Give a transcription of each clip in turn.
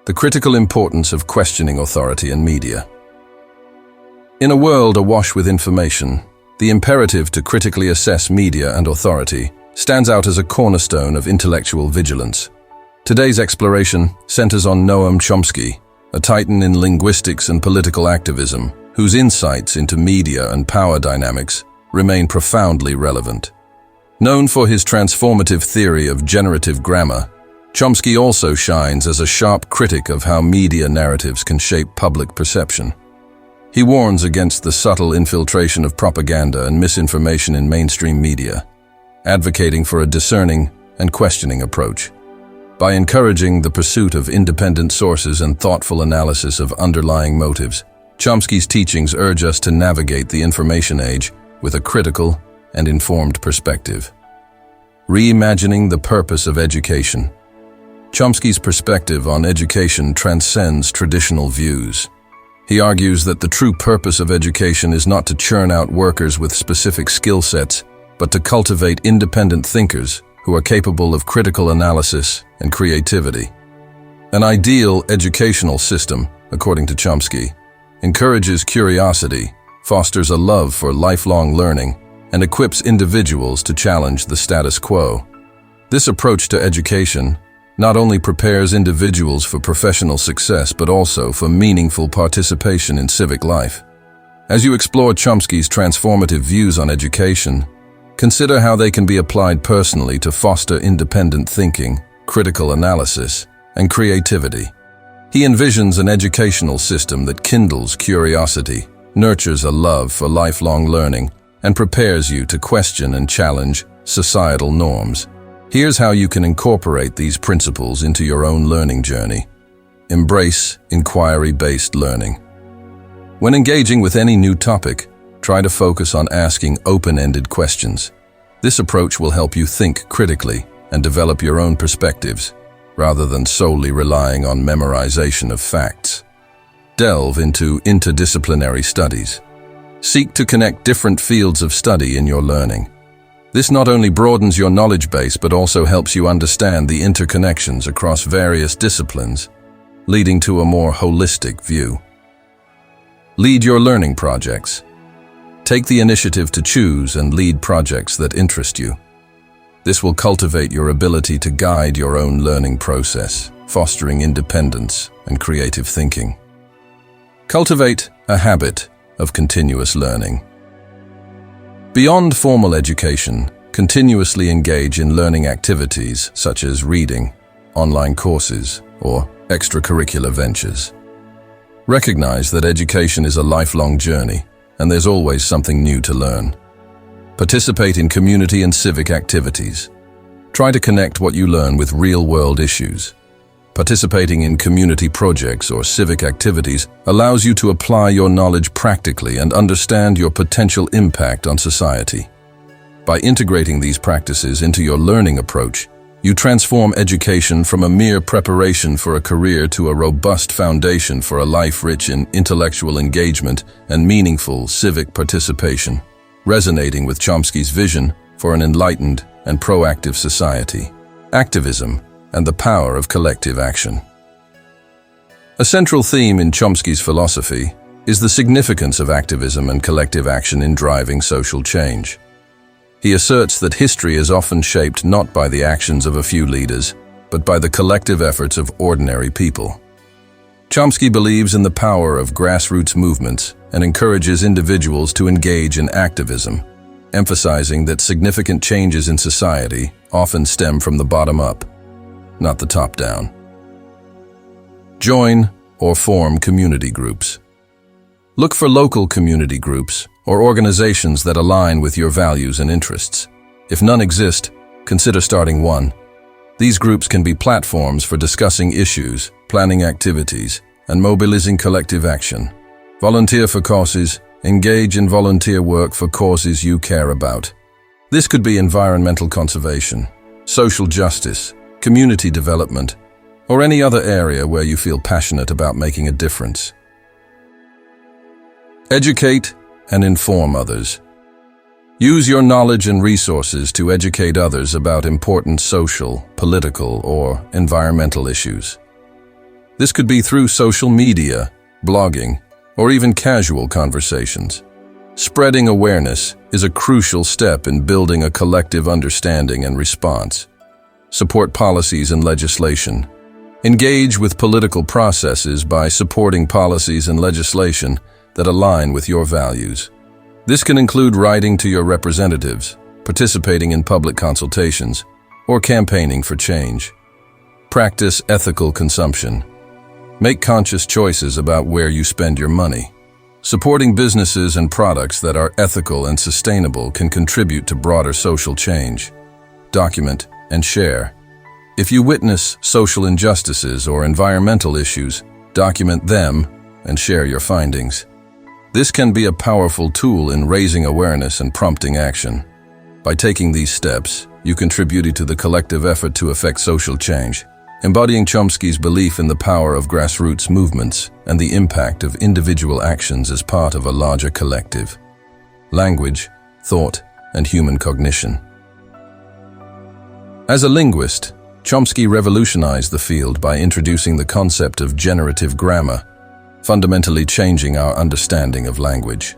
the critical importance of questioning authority and media. In a world awash with information, the imperative to critically assess media and authority stands out as a cornerstone of intellectual vigilance. Today's exploration centers on Noam Chomsky, a titan in linguistics and political activism, whose insights into media and power dynamics remain profoundly relevant. Known for his transformative theory of generative grammar, Chomsky also shines as a sharp critic of how media narratives can shape public perception. He warns against the subtle infiltration of propaganda and misinformation in mainstream media, advocating for a discerning and questioning approach. By encouraging the pursuit of independent sources and thoughtful analysis of underlying motives, Chomsky's teachings urge us to navigate the information age with a critical and informed perspective. Reimagining the purpose of education. Chomsky's perspective on education transcends traditional views. He argues that the true purpose of education is not to churn out workers with specific skill sets, but to cultivate independent thinkers who are capable of critical analysis and creativity. An ideal educational system, according to Chomsky, encourages curiosity, fosters a love for lifelong learning, and equips individuals to challenge the status quo. This approach to education not only prepares individuals for professional success but also for meaningful participation in civic life. As you explore Chomsky's transformative views on education, consider how they can be applied personally to foster independent thinking, critical analysis, and creativity. He envisions an educational system that kindles curiosity, nurtures a love for lifelong learning, and prepares you to question and challenge societal norms. Here's how you can incorporate these principles into your own learning journey. Embrace inquiry-based learning. When engaging with any new topic, try to focus on asking open-ended questions. This approach will help you think critically and develop your own perspectives, rather than solely relying on memorization of facts. Delve into interdisciplinary studies. Seek to connect different fields of study in your learning. This not only broadens your knowledge base but also helps you understand the interconnections across various disciplines, leading to a more holistic view. Lead your learning projects. Take the initiative to choose and lead projects that interest you. This will cultivate your ability to guide your own learning process, fostering independence and creative thinking. Cultivate a habit of continuous learning. Beyond formal education, continuously engage in learning activities such as reading, online courses, or extracurricular ventures. Recognize that education is a lifelong journey, and there's always something new to learn. Participate in community and civic activities. Try to connect what you learn with real-world issues. Participating in community projects or civic activities allows you to apply your knowledge practically and understand your potential impact on society. By integrating these practices into your learning approach, you transform education from a mere preparation for a career to a robust foundation for a life rich in intellectual engagement and meaningful civic participation, resonating with Chomsky's vision for an enlightened and proactive society. Activism and the power of collective action. A central theme in Chomsky's philosophy is the significance of activism and collective action in driving social change. He asserts that history is often shaped not by the actions of a few leaders, but by the collective efforts of ordinary people. Chomsky believes in the power of grassroots movements and encourages individuals to engage in activism, emphasizing that significant changes in society often stem from the bottom up, not the top down. Join or form community groups. Look for local community groups or organizations that align with your values and interests. If none exist, consider starting one. These groups can be platforms for discussing issues, planning activities, and mobilizing collective action. Volunteer for causes. Engage in volunteer work for causes you care about. This could be environmental conservation, social justice, community development, or any other area where you feel passionate about making a difference. Educate and inform others. Use your knowledge and resources to educate others about important social, political, or environmental issues. This could be through social media, blogging, or even casual conversations. Spreading awareness is a crucial step in building a collective understanding and response. Support policies and legislation. Engage with political processes by supporting policies and legislation that align with your values. This can include writing to your representatives, participating in public consultations, or campaigning for change. Practice ethical consumption. Make conscious choices about where you spend your money. Supporting businesses and products that are ethical and sustainable can contribute to broader social change. Document and share. If you witness social injustices or environmental issues, document them and share your findings. This can be a powerful tool in raising awareness and prompting action. By taking these steps, you contribute to the collective effort to effect social change, embodying Chomsky's belief in the power of grassroots movements and the impact of individual actions as part of a larger collective. Language, thought, and human cognition. As a linguist, Chomsky revolutionized the field by introducing the concept of generative grammar, fundamentally changing our understanding of language.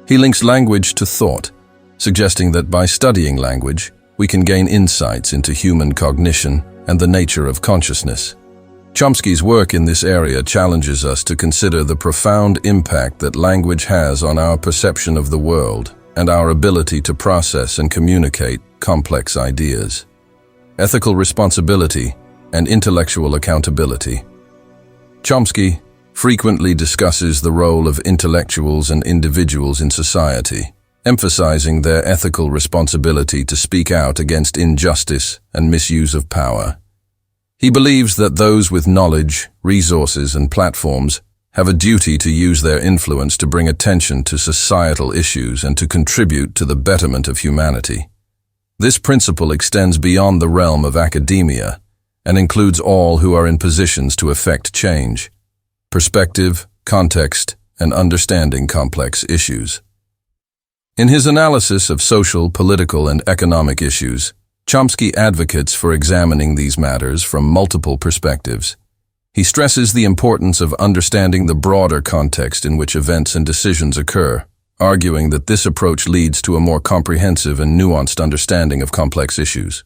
He links language to thought, suggesting that by studying language, we can gain insights into human cognition and the nature of consciousness. Chomsky's work in this area challenges us to consider the profound impact that language has on our perception of the world and our ability to process and communicate complex ideas. Ethical responsibility and intellectual accountability. Chomsky frequently discusses the role of intellectuals and individuals in society, emphasizing their ethical responsibility to speak out against injustice and misuse of power. He believes that those with knowledge, resources, and platforms have a duty to use their influence to bring attention to societal issues and to contribute to the betterment of humanity. This principle extends beyond the realm of academia and includes all who are in positions to effect change, perspective, context, and understanding complex issues. In his analysis of social, political, and economic issues, Chomsky advocates for examining these matters from multiple perspectives. He stresses the importance of understanding the broader context in which events and decisions occur, arguing that this approach leads to a more comprehensive and nuanced understanding of complex issues.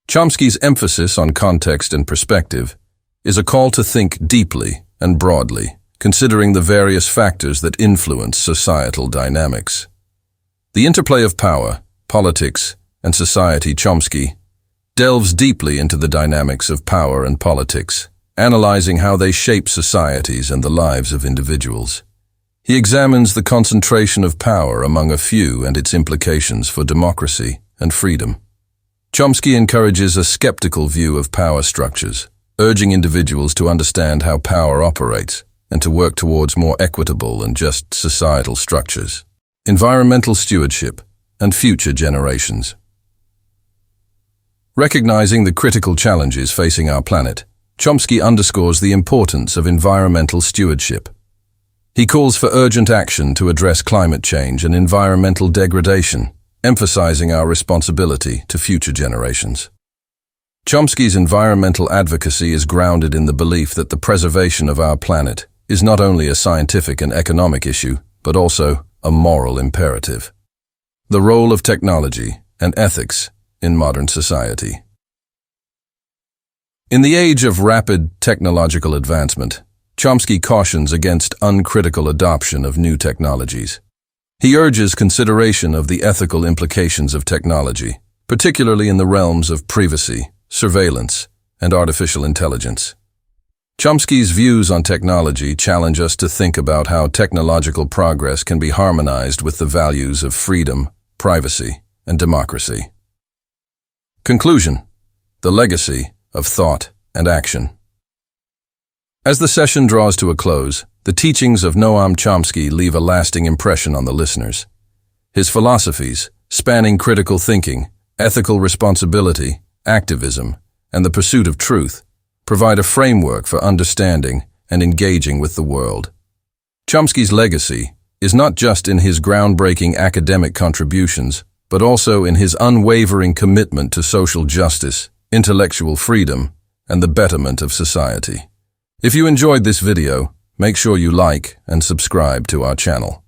Chomsky's emphasis on context and perspective is a call to think deeply and broadly, considering the various factors that influence societal dynamics. The Interplay of Power, Politics, and Society. Chomsky delves deeply into the dynamics of power and politics, analyzing how they shape societies and the lives of individuals. He examines the concentration of power among a few and its implications for democracy and freedom. Chomsky encourages a skeptical view of power structures, urging individuals to understand how power operates and to work towards more equitable and just societal structures. Environmental stewardship and future generations. Recognizing the critical challenges facing our planet, Chomsky underscores the importance of environmental stewardship. He calls for urgent action to address climate change and environmental degradation, emphasizing our responsibility to future generations. Chomsky's environmental advocacy is grounded in the belief that the preservation of our planet is not only a scientific and economic issue, but also a moral imperative. The role of technology and ethics in modern society. In the age of rapid technological advancement, Chomsky cautions against uncritical adoption of new technologies. He urges consideration of the ethical implications of technology, particularly in the realms of privacy, surveillance, and artificial intelligence. Chomsky's views on technology challenge us to think about how technological progress can be harmonized with the values of freedom, privacy, and democracy. Conclusion: the legacy of thought and action. As the session draws to a close, the teachings of Noam Chomsky leave a lasting impression on the listeners. His philosophies, spanning critical thinking, ethical responsibility, activism, and the pursuit of truth, provide a framework for understanding and engaging with the world. Chomsky's legacy is not just in his groundbreaking academic contributions, but also in his unwavering commitment to social justice, intellectual freedom, and the betterment of society. If you enjoyed this video, make sure you like and subscribe to our channel.